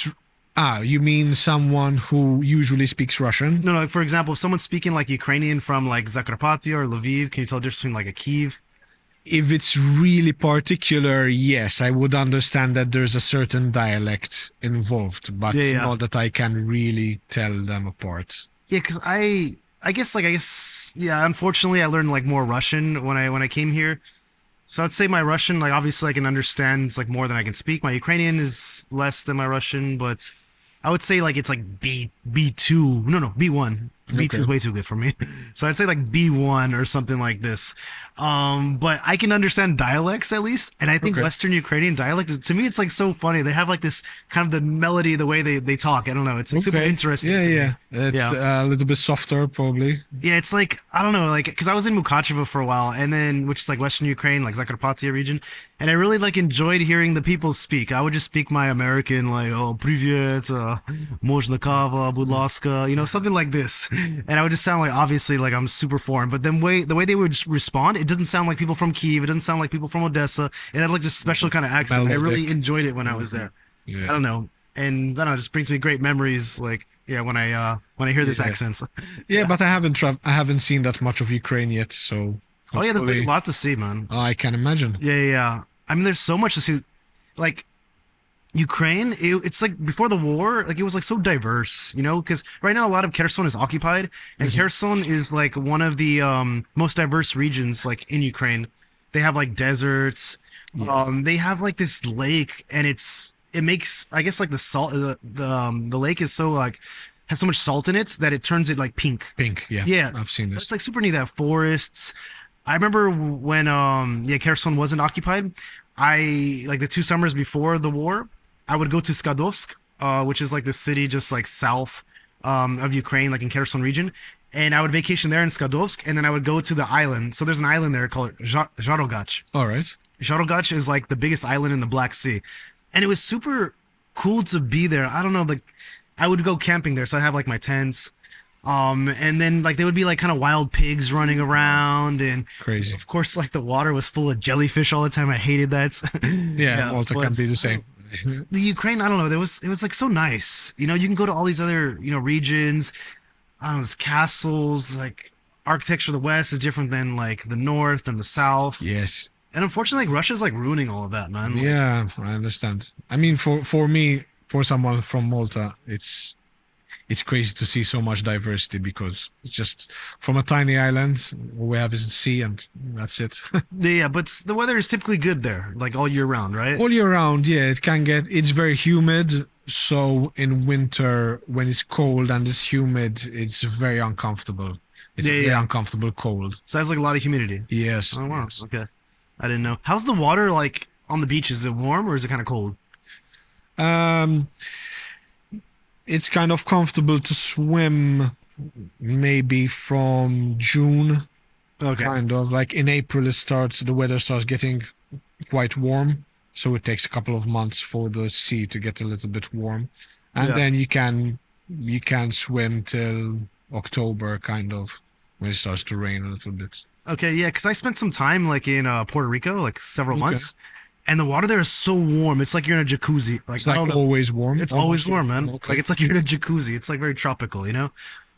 You mean someone who usually speaks Russian? No, like for example, if someone's speaking like Ukrainian from like Zakarpattia or Lviv, can you tell the difference between like a Kyiv? If it's really particular, yes, I would understand that there's a certain dialect involved, but Yeah, yeah. not that I can really tell them apart. Yeah, because I guess yeah. Unfortunately, I learned like more Russian when I came here. So I'd say my Russian, like obviously I can understand like more than I can speak. My Ukrainian is less than my Russian, but I would say like it's like B2. No, B1. B2 is Okay. way too good for me. So I'd say like B1 or something like this. But I can understand dialects at least, and I think Okay. Western Ukrainian dialect, to me it's like so funny. They have like this kind of the melody, the way they talk. I don't know. It's like, super interesting. Yeah, to me. yeah. It's Yeah. a little bit softer, probably. Yeah, it's like I don't know, like because I was in Mukachevo for a while, and then which is like Western Ukraine, like Zakarpattia region, and I really like enjoyed hearing the people speak. I would just speak my American like oh привет, можно кава, будь ласка, something like this, and I would just sound like obviously like I'm super foreign, but then the way they would respond, it doesn't sound like people from Kyiv, it doesn't sound like people from Odessa. It had like this special kind of accent. I really Melodic. enjoyed it when I was there. Yeah. I don't know, and I don't know, it just brings me great memories. Like yeah, when I hear this Yeah. accent. Yeah, but I haven't seen that much of Ukraine yet, so. Oh yeah, there's hopefully- a lot to see, man. I can imagine. Yeah. I mean, there's so much to see. Like Ukraine, it's like before the war, like it was like so diverse, because right now a lot of Kherson is occupied, and Kherson is like one of the most diverse regions like in Ukraine. They have like deserts. Yes. They have like this lake, and it makes, I guess, like the salt, the lake is so like has so much salt in it that it turns it like pink. Pink. Yeah. Yeah, I've seen but it's this. like super neat. They have forests. I remember when yeah, Kherson wasn't occupied. I like the 2 summers before the war, I would go to Skadovsk, which is like the city just like south of Ukraine, like in Kherson region, and I would vacation there in Skadovsk, and then I would go to the island. So there's an island there called Zharogach. All right. Zharogach is like the biggest island in the Black Sea, and it was super cool to be there. I don't know, like I would go camping there, so I'd have like my tents. And then like there would be like kind of wild pigs running around, and Crazy. of course like the water was full of jellyfish all the time. I hated that. Yeah. Malta can but be the same. the Ukraine, I don't know. It was like so nice. You know, you can go to all these other regions. I don't know, there's castles. Like architecture of the West is different than like the North and the South. Yes. And unfortunately, like Russia's like ruining all of that, man. Like, Yeah, I understand. I mean, for me, for someone from Malta, it's crazy to see so much diversity because it's just from a tiny island, all we have is the sea, and that's it. yeah, but the weather is typically good there, like all year round, right? All year round, yeah, it's very humid. So in winter, when it's cold and it's humid, it's very uncomfortable. It's Yeah, a very yeah. uncomfortable cold. So that's like a lot of humidity. Yes. Oh wow. Yes. Okay. I didn't know. How's the water like on the beach? Is it warm or is it kind of cold? Um, it's kind of comfortable to swim maybe from June, Okay. kind of like in April the weather starts getting quite warm, so it takes a couple of months for the sea to get a little bit warm, and Yeah. then you can swim till October, kind of, when it starts to rain a little bit. Okay, yeah, because I spent some time like in Puerto Rico, like several Okay. months, and the water there is so warm. It's like you're in a jacuzzi. Like It's I like don't know. always warm. It's always Almost. warm, man. Okay. Like it's like you're in a jacuzzi. It's like very tropical, you know.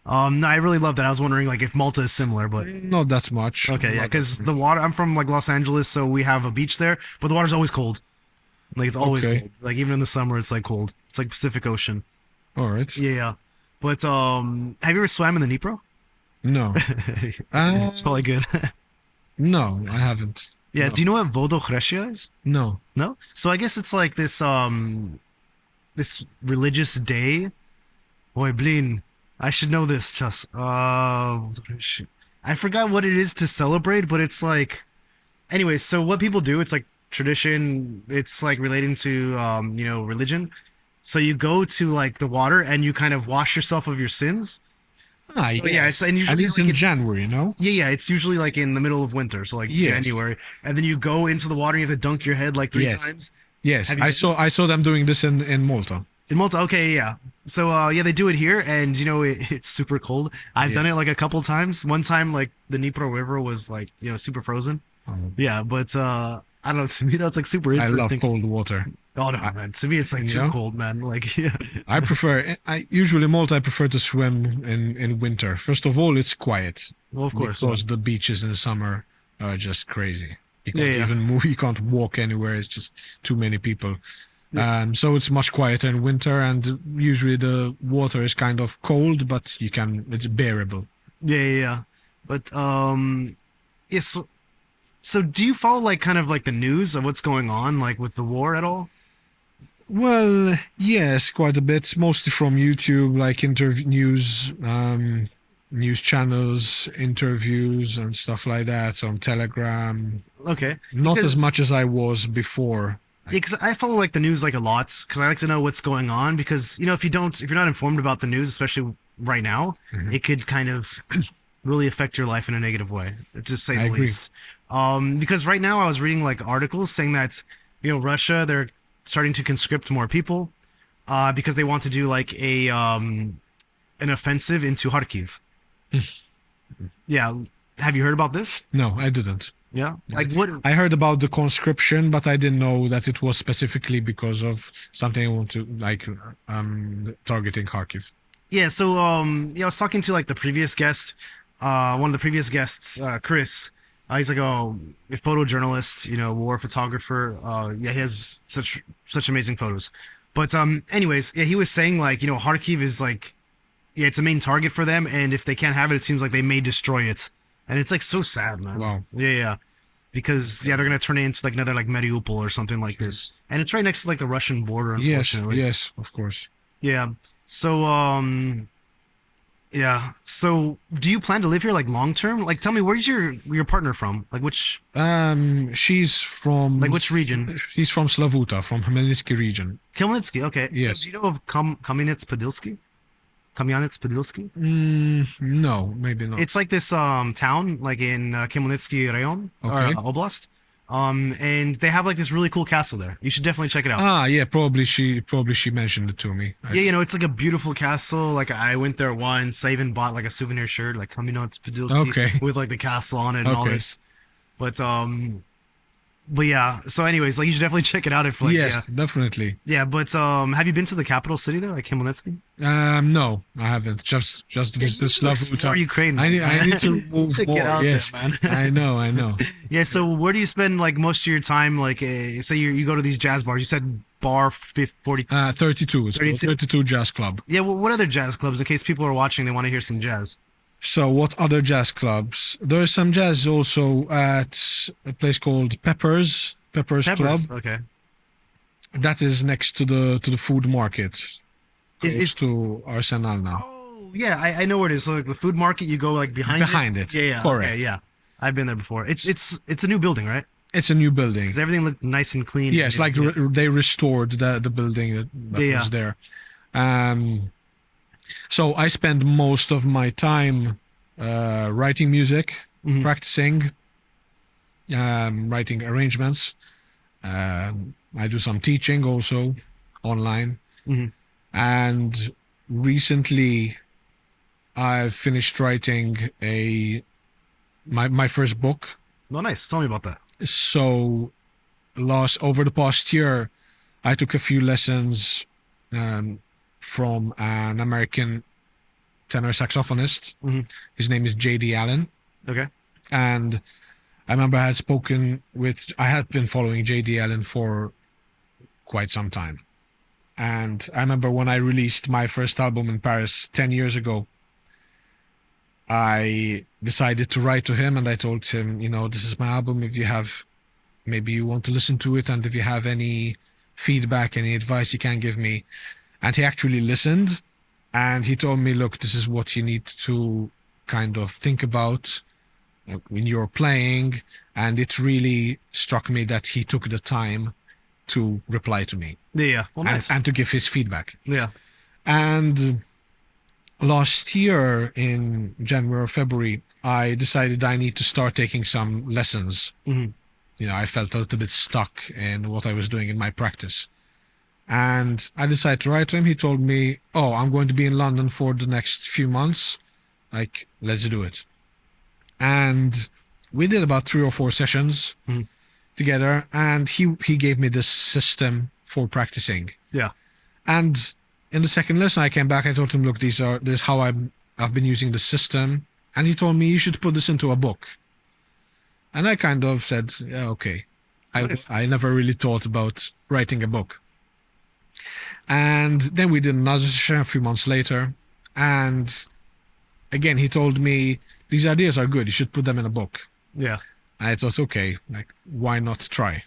No, I really love that. I was wondering like if Malta is similar, but Not that much. okay, yeah, Not that because much. the water. I'm from like Los Angeles, so we have a beach there, but the water's always cold. Like it's always Okay. cold. Like even in the summer, it's like cold. It's like Pacific Ocean. All right. Yeah, but have you ever swam in the Dnipro? No. It's probably good. No, I haven't. Yeah. No. Do you know what Vodokhreshia is? No. No. So I guess it's like this religious day. Boy, blin. I should know this, Chas. I forgot what it is to celebrate, but it's like, anyway. So what people do, it's like tradition. It's like relating to religion. So you go to like the water and you kind of wash yourself of your sins. Ah, So, yeah, it's and At usually least like, in January, no? yeah, it's usually like in the middle of winter, so like Yes. January, and then you go into the water. And you have to dunk your head like three Yes. times. Yes, Have you I saw them doing this in Malta. In Malta, okay, yeah. So yeah, they do it here, and it's super cold. I've Yeah. done it like a couple times. One time, like the Dnipro River was like super frozen. Yeah, but I don't know. To me, that's like super I love interesting. cold water. Oh no, man. To me, it's like too Yeah? cold, man. Like yeah, I usually Malta I prefer to swim in winter. First of all, it's quiet. well, of course. Because the beaches in the summer are just crazy. You can't Yeah, yeah. even move, you can't walk anywhere, it's just too many people. So it's much quieter in winter, and usually the water is kind of cold, but it's bearable. Yeah. But yeah. So do you follow like kind of like the news of what's going on like with the war at all? Well, yes, quite a bit, mostly from YouTube, like news channels, interviews and stuff like that on Telegram. Okay. Not Because- as much as I was before. Yeah, because I follow like the news like a lot because I like to know what's going on because if you're not informed about the news, especially right now, it could kind of really affect your life in a negative way, to say I the agree. least. Because right now I was reading like articles saying that Russia, they're starting to conscript more people because they want to do like an offensive into Kharkiv. Yeah, have you heard about this? No, I didn't. Yeah, like what? I heard about the conscription, but I didn't know that it was specifically because of something I want to targeting Kharkiv. Yeah, so I was talking to like the previous guest, one of the previous guests, Chris. He's like a photojournalist, war photographer. Yeah, he has such amazing photos. But anyways, yeah, he was saying like Kharkiv is like, yeah, it's a main target for them, and if they can't have it, it seems like they may destroy it, and it's like so sad, man. Wow. Yeah. because yeah, they're gonna turn it into like another like Mariupol or something like this, and it's right next to like the Russian border, Yes, unfortunately. yes, of course. Yeah. So yeah. So do you plan to live here like long term? Like, tell me, where's your partner from? Like which She's from like which region? She's from Slavuta, from Khmelnytsky region. Khmelnytsky. Okay. Yes. Do you know of Kamenets-Podilsky? Kamenets-Podilsky? No, maybe not. It's like this town like in Khmelnytsky Rayon or Okay. Oblast. And they have like this really cool castle there. You should definitely check it out. Ah, yeah, probably she mentioned it to me. Yeah, it's like a beautiful castle. Like I went there once. I even bought like a souvenir shirt, like Kamenets-Podilsky, Okay. with like the castle on it and all Okay. this. But yeah. So anyways, like you should definitely check it out if like Yes, definitely. yeah. But have you been to the capital city there, like Khmelnytsky? No, I haven't. Just visited Slavuta. Explore Ukraine, I need to move Get more. out there, Yes, man. I know. Yeah. So where do you spend like most of your time? Like, say you go to these jazz bars. You said bar 40. 32. It's called 32? 32 Jazz Club. Yeah. Well, what other jazz clubs? In case people are watching, they want to hear some jazz. So, what other jazz clubs? There is some jazz also at a place called Peppers Club. Peppers. Okay. That is next to the food market. Close Is to Arsenal now. oh yeah, I know where it is. So like the food market, you go like behind it. Yeah. Correct. Okay, yeah. I've been there before. It's a new building, right? It's a new building. Because everything looked nice and clean. Yes, like they restored the building that Yeah. was there. So I spend most of my time writing music, Mm-hmm. practicing, writing arrangements. I do some teaching also online. Mhm. And recently I've finished writing my first book. Oh, nice. Tell me about that. So over the past year, I took a few lessons from an American tenor saxophonist. Mhm. His name is J.D. Allen. Okay. And I remember I had been following J.D. Allen for quite some time. And I remember when I released my first album in Paris 10 years ago, I decided to write to him and I told him, this is my album. If you have, maybe you want to listen to it, and if you have any feedback, any advice you can give me. And he actually listened and he told me, look, this is what you need to kind of think about when you're playing. And it really struck me that he took the time to reply to me. Yeah. Well, nice. And to give his feedback. Yeah. And last year in January or February, I decided I need to start taking some lessons. Mm-hmm. I felt a little bit stuck in what I was doing in my practice. And I decided to write to him. He told me, I'm going to be in London for the next few months. Like, let's do it. And we did about 3 or 4 sessions together. And he gave me this system for practicing. Yeah. And in the second lesson, I came back. I told him, look, this is how I've been using the system. And he told me, you should put this into a book. And I kind of said, yeah, okay. Nice. I never really thought about writing a book. And then we did another session a few months later. And again, he told me, these ideas are good. You should put them in a book. Yeah. And I thought, okay, like, why not try?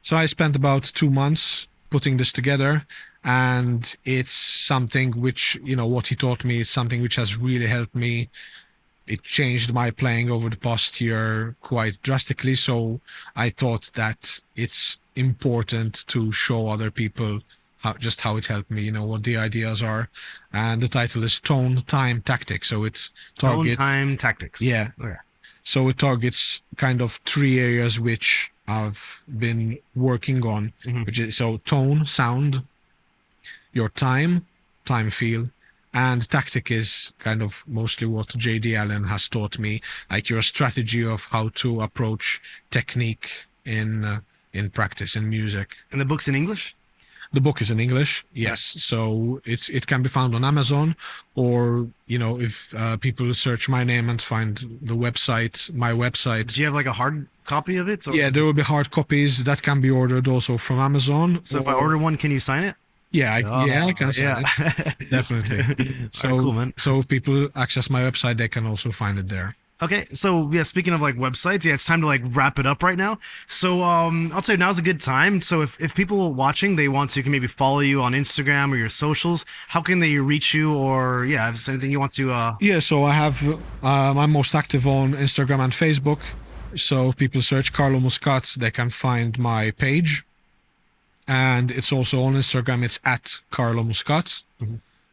So I spent about 2 months putting this together. And it's something which, what he taught me is something which has really helped me. It changed my playing over the past year quite drastically. So I thought that it's important to show other people how it helped me, what the ideas are. And the title is Tone, Time, Tactics. So it's Tone, time, tactics. Yeah. Okay. So it targets kind of 3 areas which I've been working on, which is so tone, sound, your time feel, and tactic is kind of mostly what J.D. Allen has taught me, like your strategy of how to approach technique in practice in music. And the book's in English? The book is in English, yes. So it can be found on Amazon, or if people search my name and find my website. Do you have like a hard copy of it? Or Yeah, there will be hard copies that can be ordered also from Amazon. So if I order one, can you sign it? Yeah, I can sign it. Definitely. So cool, man. So if people access my website, they can also find it there. Okay, so yeah, speaking of like websites, yeah, it's time to like wrap it up right now. So I'll tell you now's a good time. So if people watching they want to can maybe follow you on Instagram or your socials, how can they reach you? Or yeah, if there's anything you want to Yeah, so I have I'm most active on Instagram and Facebook. So if people search Carlo Muscat, they can find my page, and it's also on Instagram. It's at Carlo Muscat.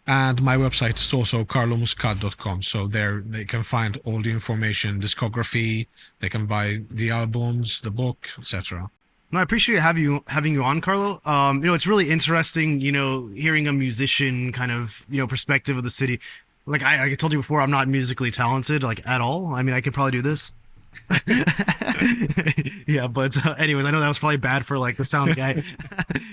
And my website is also carlomuscat.com. So there they can find all the information, discography, they can buy the albums, the book, etc. No, I appreciate having you on, Carlo. It's really interesting, hearing a musician kind of, perspective of the city. Like I told you before, I'm not musically talented, like at all. I mean, I could probably do this. Yeah, but anyways, I know that was probably bad for like the sound guy.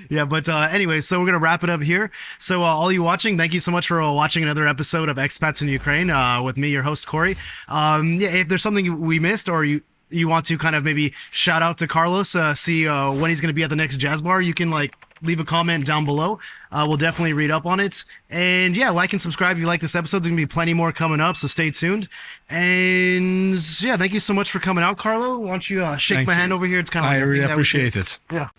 Yeah, but anyways, so we're gonna wrap it up here. So all you watching, thank you so much for watching another episode of Expats in Ukraine with me, your host Corey. Yeah, if there's something we missed or you want to kind of maybe shout out to Carlos, see when he's gonna be at the next jazz bar, you can like leave a comment down below. We'll definitely read up on it. And yeah, like and subscribe if you like this episode. There's gonna be plenty more coming up, so stay tuned. And yeah, thank you so much for coming out, Carlo. Why don't you shake Thank my you. hand over here? It's kind of I like really that we appreciate do. it. Yeah.